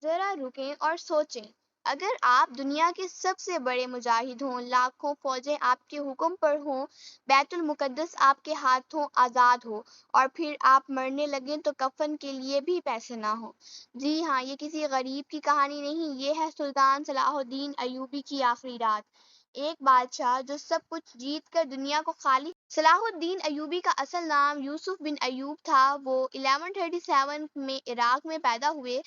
ذرا رکیں اور سوچیں، اگر آپ دنیا کے سب سے بڑے مجاہد ہوں، لاکھوں فوجیں آپ کے حکم پر ہوں، بیت المقدس آپ کے ہاتھوں آزاد ہو، اور پھر آپ مرنے لگیں تو کفن کے لیے بھی پیسے نہ ہوں۔ جی ہاں، یہ کسی غریب کی کہانی نہیں، یہ ہے سلطان صلاح الدین ایوبی کی آخری رات۔ ایک بادشاہ جو سب کچھ جیت کر دنیا کو خالی۔ صلاح الدین ایوبی کا اصل نام یوسف بن ایوب تھا۔ وہ 1137 میں عراق میں پیدا ہوئے۔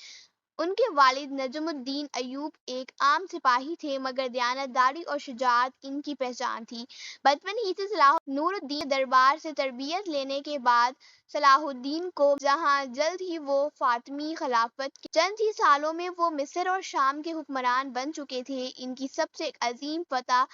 ان کے والد نجم الدین ایوب ایک عام سپاہی تھے، مگر دیانتداری اور شجاعت ان کی پہچان تھی۔ بچپن ہی سے صلاح نور الدین کے دربار سے تربیت لینے کے بعد صلاح الدین کو جہاں جلد ہی وہ فاطمی خلافت کے چند ہی سالوں میں وہ مصر اور شام کے حکمران بن چکے تھے۔ ان کی سب سے عظیم فتح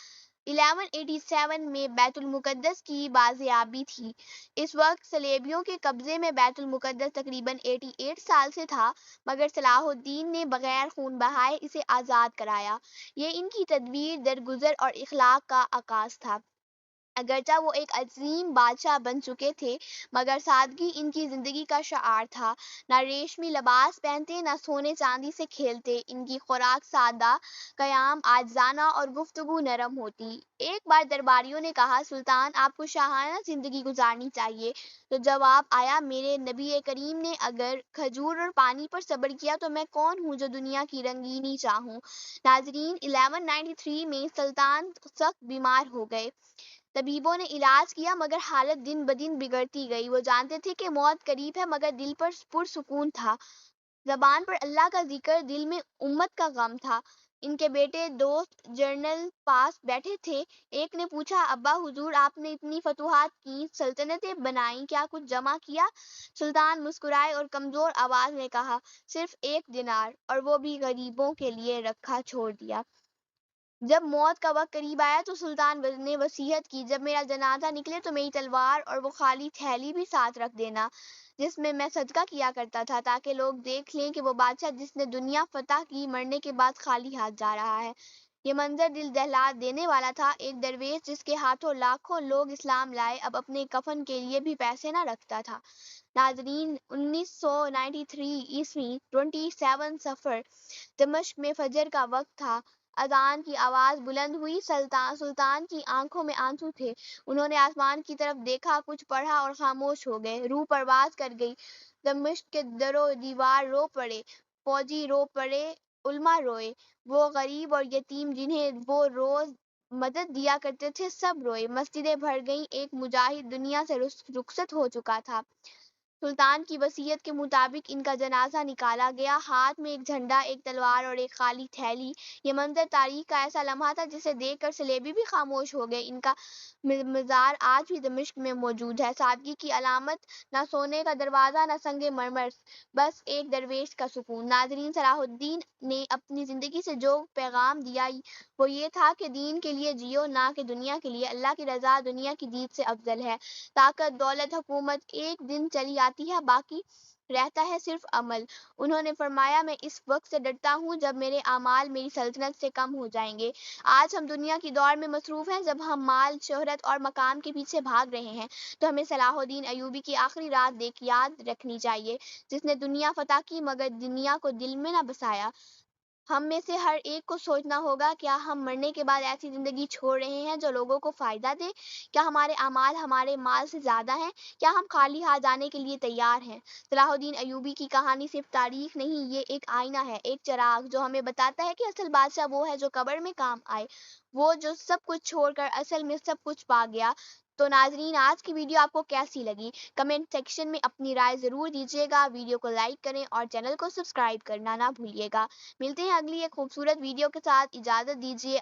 1187 میں بیت المقدس کی بازیابی تھی۔ اس وقت صلیبیوں کے قبضے میں بیت المقدس تقریباً 88 سال سے تھا، مگر صلاح الدین نے بغیر خون بہائے اسے آزاد کرایا۔ یہ ان کی تدبیر، درگزر اور اخلاق کا عکاس تھا۔ اگرچہ وہ ایک عظیم بادشاہ بن چکے تھے، مگر سادگی ان کی زندگی کا شعار تھا۔ نہ ریشمی لباس پہنتے، نہ سونے چاندی سے کھیلتے۔ ان کی خوراک سادہ، قیام عاجزانہ اور گفتگو نرم ہوتی۔ ایک بار درباریوں نے کہا، سلطان آپ کو شاہانہ زندگی گزارنی چاہیے۔ تو جواب آیا، میرے نبی کریم نے اگر کھجور اور پانی پر صبر کیا تو میں کون ہوں جو دنیا کی رنگینی چاہوں۔ ناظرین، 1193 میں سلطان سخت بیمار ہو گئے۔ طبیبوں نے علاج کیا، مگر حالت دن بدن بگڑتی گئی۔ وہ جانتے تھے کہ موت قریب ہے، مگر دل پر پرسکون تھا۔ زبان پر اللہ کا ذکر، دل میں امت کا غم تھا۔ ان کے بیٹے دوست جنرل پاس بیٹھے تھے۔ ایک نے پوچھا، ابا حضور آپ نے اتنی فتوحات کی، سلطنتیں بنائیں، کیا کچھ جمع کیا؟ سلطان مسکرائے اور کمزور آواز میں کہا، صرف 1 دینار، اور وہ بھی غریبوں کے لیے رکھا چھوڑ دیا۔ جب موت کا وقت قریب آیا تو سلطان نے وصیت کی، جب میرا جنازہ نکلے تو میری تلوار اور وہ خالی تھیلی بھی ساتھ رکھ دینا جس میں میں صدقہ کیا کرتا تھا، تاکہ لوگ دیکھ لیں کہ وہ بادشاہ جس نے دنیا فتح کی، مرنے کے بعد خالی ہاتھ جا رہا ہے۔ یہ منظر دل دہلا دینے والا تھا۔ ایک درویش جس کے ہاتھوں لاکھوں لوگ اسلام لائے، اب اپنے کفن کے لیے بھی پیسے نہ رکھتا تھا۔ ناظرین، 1993 27 صفر، دمشق میں فجر کا وقت تھا۔ اذان کی آواز بلند ہوئی۔ سلطان کی آنکھوں میں آنسو تھے۔ انہوں نے آسمان کی طرف دیکھا، کچھ پڑھا اور خاموش ہو گئے۔ روح پرواز کر گئی۔ دمشق کے در و دیوار رو پڑے، فوجی رو پڑے، علماء روئے، وہ غریب اور یتیم جنہیں وہ روز مدد دیا کرتے تھے سب روئے۔ مسجدیں بھر گئیں، ایک مجاہد دنیا سے رخصت ہو چکا تھا۔ سلطان کی وصیت کے مطابق ان کا جنازہ نکالا گیا، ہاتھ میں ایک جھنڈا، ایک تلوار اور ایک خالی تھیلی۔ یہ منظر تاریخ کا ایسا لمحہ تھا جسے دیکھ کر صلیبی بھی خاموش ہو گئے۔ ان کا مزار آج بھی دمشق میں موجود ہے، سادگی کی علامت، نہ سونے کا دروازہ، نہ سنگ مرمر، بس ایک درویش کا سکون۔ ناظرین، صلاح الدین نے اپنی زندگی سے جو پیغام دیا وہ یہ تھا کہ دین کے لیے جیو، نہ کہ دنیا کے لیے۔ اللہ کی رضا دنیا کی جیت سے افضل ہے۔ طاقت، دولت، حکومت ایک دن چلی آتی ہے، باقی رہتا ہے صرف عمل۔ انہوں نے فرمایا، میں اس وقت سے ڈرتا ہوں جب میرے اعمال میری سلطنت سے کم ہو جائیں گے۔ آج ہم دنیا کی دوڑ میں مصروف ہیں، جب ہم مال، شہرت اور مقام کے پیچھے بھاگ رہے ہیں تو ہمیں صلاح الدین ایوبی کی آخری رات یاد رکھنی چاہیے، جس نے دنیا فتح کی مگر دنیا کو دل میں نہ بسایا۔ ہم میں سے ہر ایک کو سوچنا ہوگا، کیا ہم مرنے کے بعد ایسی زندگی چھوڑ رہے ہیں جو لوگوں کو فائدہ دے؟ کیا ہمارے اعمال ہمارے مال سے زیادہ ہیں؟ کیا ہم خالی ہاتھ جانے کے لیے تیار ہیں؟ صلاح الدین ایوبی کی کہانی صرف تاریخ نہیں، یہ ایک آئینہ ہے، ایک چراغ جو ہمیں بتاتا ہے کہ اصل بادشاہ وہ ہے جو قبر میں کام آئے، وہ جو سب کچھ چھوڑ کر اصل میں سب کچھ پا گیا۔ تو ناظرین، آج کی ویڈیو آپ کو کیسی لگی؟ کمنٹ سیکشن میں اپنی رائے ضرور دیجیے گا۔ ویڈیو کو لائک کریں اور چینل کو سبسکرائب کرنا نہ بھولیے گا۔ ملتے ہیں اگلی ایک خوبصورت ویڈیو کے ساتھ، اجازت دیجیے۔